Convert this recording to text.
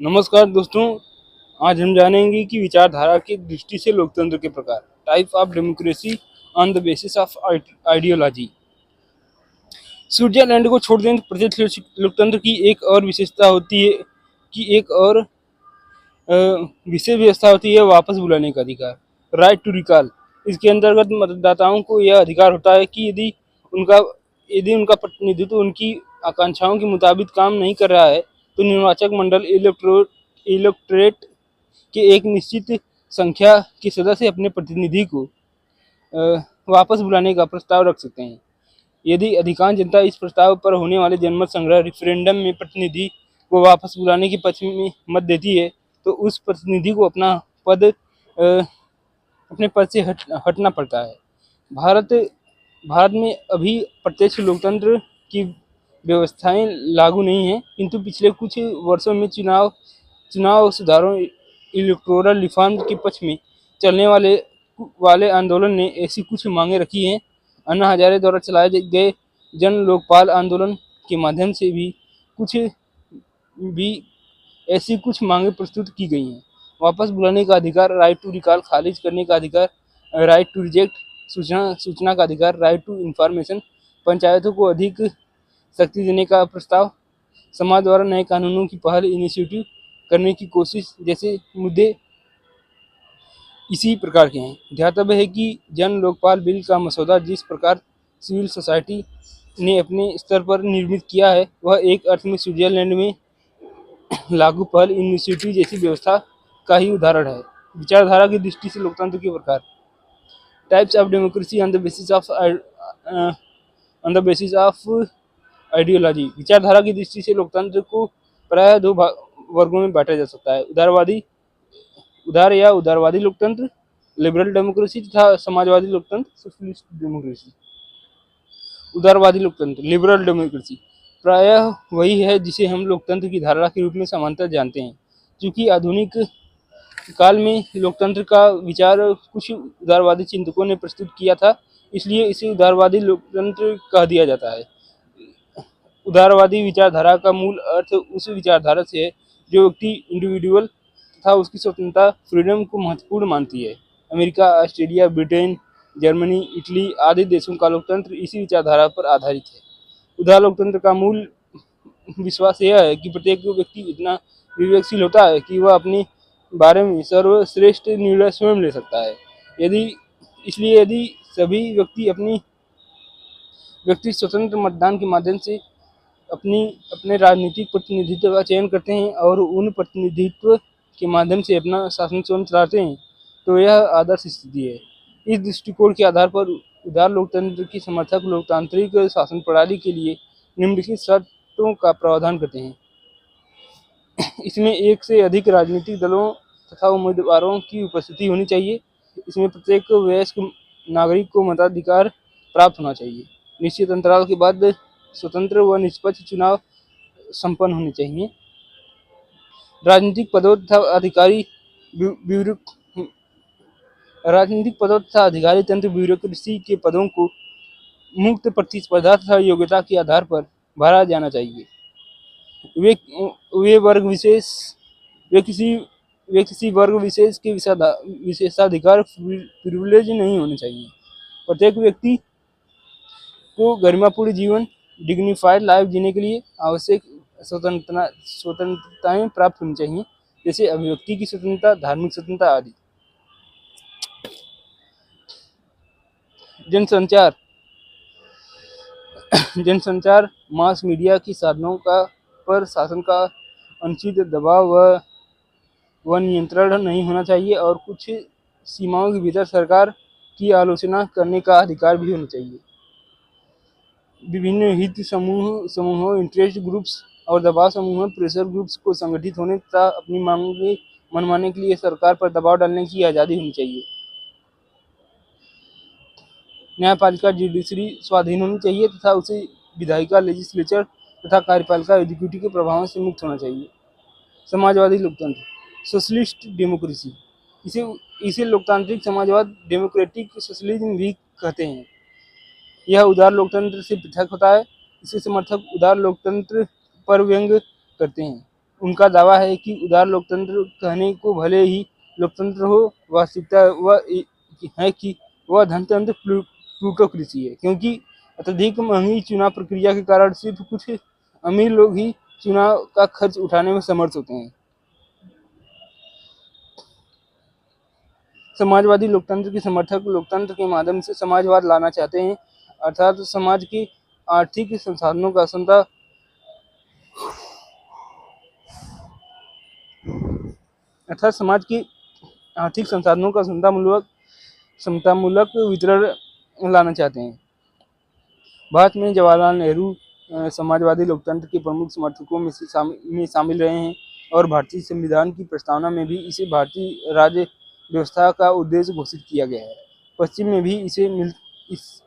नमस्कार दोस्तों, आज हम जानेंगे कि विचारधारा की दृष्टि से लोकतंत्र के प्रकार, type of democracy on the basis of ideology. Switzerland को छोड़ दें तो प्रत्यक्ष लोकतंत्र की एक और विशेषता होती है कि एक और विशेष व्यवस्था होती है वापस बुलाने का अधिकार, राइट टू रिकॉल। इसके अंतर्गत मतदाताओं को यह अधिकार होता है कि उनका यदि उनका प्रतिनिधित्व उनकी आकांक्षाओं के मुताबिक काम नहीं कर रहा है तो निर्वाचक मंडल इलेक्टोरेट के एक निश्चित संख्या के सदस्य अपने प्रतिनिधि को वापस बुलाने का प्रस्ताव रख सकते हैं। यदि अधिकांश जनता इस प्रस्ताव पर होने वाले जनमत संग्रह रेफरेंडम में प्रतिनिधि को वापस बुलाने के पक्ष में मत देती है तो उस प्रतिनिधि को अपने पद से हटना पड़ता है। भारत भारत में अभी प्रत्यक्ष लोकतंत्र की व्यवस्थाएं लागू नहीं हैं, किंतु पिछले कुछ वर्षों में चुनाव सुधारों इलेक्टोरल रिफॉर्म के पक्ष में चलने वाले आंदोलन ने ऐसी कुछ मांगें रखी हैं। अन्ना हजारे द्वारा चलाए गए जन लोकपाल आंदोलन के माध्यम से भी ऐसी कुछ मांगें प्रस्तुत की गई हैं। वापस बुलाने का अधिकार, राइट टू रिकॉल, खारिज करने का अधिकार, राइट टू रिजेक्ट, सूचना का अधिकार, राइट टू इंफॉर्मेशन, पंचायतों को अधिक शक्ति देने का प्रस्ताव, समाज द्वारा नए कानूनों की पहल इनिशिएटिव करने की कोशिश जैसे मुद्दे इसी प्रकार के हैं। ध्यातव्य है कि जन लोकपाल बिल का मसौदा जिस प्रकार सिविल सोसाइटी ने अपने स्तर पर निर्मित किया है वह एक अर्थ में स्विट्जरलैंड में लागू पहल इनिशिएटिव जैसी व्यवस्था का ही उदाहरण है। विचारधारा की दृष्टि से लोकतंत्र के प्रकार, types of democracy on the basis of ideology. विचारधारा की दृष्टि से लोकतंत्र को प्रायः दो वर्गों में बांटा जा सकता है, उदारवादी लोकतंत्र, लिबरल डेमोक्रेसी, तथा समाजवादी लोकतंत्र, सोशलिस्ट डेमोक्रेसी। उदारवादी लोकतंत्र, लिबरल डेमोक्रेसी, प्रायः वही है जिसे हम लोकतंत्र की धारणा के रूप में समानांतर जानते हैं। चूंकि आधुनिक काल में लोकतंत्र का विचार कुछ उदारवादी चिंतकों ने प्रस्तुत किया था, इसलिए इसे उदारवादी लोकतंत्र कह दिया जाता है। उदारवादी विचारधारा का मूल अर्थ उस विचारधारा से है जो व्यक्ति इंडिविजुअल तथा उसकी स्वतंत्रता फ्रीडम को महत्वपूर्ण मानती है। America, Australia, Britain, Germany, Italy आदि देशों का लोकतंत्र इसी विचारधारा पर आधारित है। उदार लोकतंत्र का मूल विश्वास यह है कि प्रत्येक व्यक्ति इतना विवेकशील होता है कि वह अपने बारे में सर्वश्रेष्ठ निर्णय स्वयं ले सकता है। यदि सभी व्यक्ति स्वतंत्र मतदान के माध्यम से अपने राजनीतिक प्रतिनिधित्व का चयन करते हैं और उन प्रतिनिधित्व के माध्यम से अपना शासन स्वयं चलाते हैं तो यह आदर्श स्थिति है। इस दृष्टिकोण के आधार पर उदार लोकतंत्र की समर्थक लोकतांत्रिक शासन प्रणाली के लिए निम्नलिखित शर्तों का प्रावधान करते हैं। इसमें एक से अधिक राजनीतिक दलों तथा उम्मीदवारों की उपस्थिति होनी चाहिए। इसमें प्रत्येक वयस्क नागरिक को मताधिकार प्राप्त होना चाहिए। निश्चित अंतराल के बाद स्वतंत्र व निष्पक्ष चुनाव संपन्न होने चाहिए। राजनीतिक पदों तथा अधिकारी तंत्र ब्यूरोक्रेसी के पदों को मुक्त प्रतिस्पर्धा तथा योग्यता के आधार पर भरा जाना चाहिए। वे किसी वर्ग विशेष के विशेषाधिकार प्रिविलेज नहीं होने चाहिए। प्रत्येक व्यक्ति को गरिमापूर्ण जीवन, डिग्निफाइड लाइफ जीने के लिए आवश्यक स्वतंत्रताएं प्राप्त होनी चाहिए, जैसे अभिव्यक्ति की स्वतंत्रता, धार्मिक स्वतंत्रता आदि। जनसंचार मास मीडिया की साधनों पर शासन का अनुचित दबाव व नियंत्रण नहीं होना चाहिए और कुछ सीमाओं के भीतर सरकार की आलोचना करने का अधिकार भी होना चाहिए। विभिन्न हित समूहों, इंटरेस्ट ग्रुप्स और दबाव समूहों, प्रेशर ग्रुप्स को संगठित होने तथा अपनी मांगें मनवाने के लिए सरकार पर दबाव डालने की आज़ादी होनी चाहिए। न्यायपालिका जुडिशरी स्वाधीन होनी चाहिए तथा उसे विधायिका लेजिस्लेचर तथा कार्यपालिका एग्जीक्यूटिव के प्रभावों से मुक्त होना चाहिए। समाजवादी लोकतंत्र, सोशलिस्ट डेमोक्रेसी, इसे लोकतांत्रिक समाजवाद, डेमोक्रेटिक सोशलिज्म भी कहते हैं। यह उदार लोकतंत्र से पृथक होता है। इसे समर्थक उदार लोकतंत्र पर व्यंग करते हैं। उनका दावा है कि उदार लोकतंत्र कहने को भले ही लोकतंत्र हो, वास्तविकता वह है कि वह धनतंत्र प्लूटोक्रेसी है, क्योंकि अत्यधिक महंगी चुनाव प्रक्रिया के कारण सिर्फ कुछ अमीर लोग ही चुनाव का खर्च उठाने में समर्थ होते हैं। समाजवादी लोकतंत्र के समर्थक लोकतंत्र के माध्यम से समाजवाद लाना चाहते हैं, अर्थात समाज के आर्थिक संसाधनों का समाज की आर्थिक संसाधनों का समतामूलक वितरण लाना चाहते हैं। भारत में जवाहरलाल नेहरू समाजवादी लोकतंत्र के प्रमुख समर्थकों में शामिल रहे हैं और भारतीय संविधान की प्रस्तावना में भी इसे भारतीय राज्य व्यवस्था का उद्देश्य घोषित किया गया है। पश्चिम में भी इस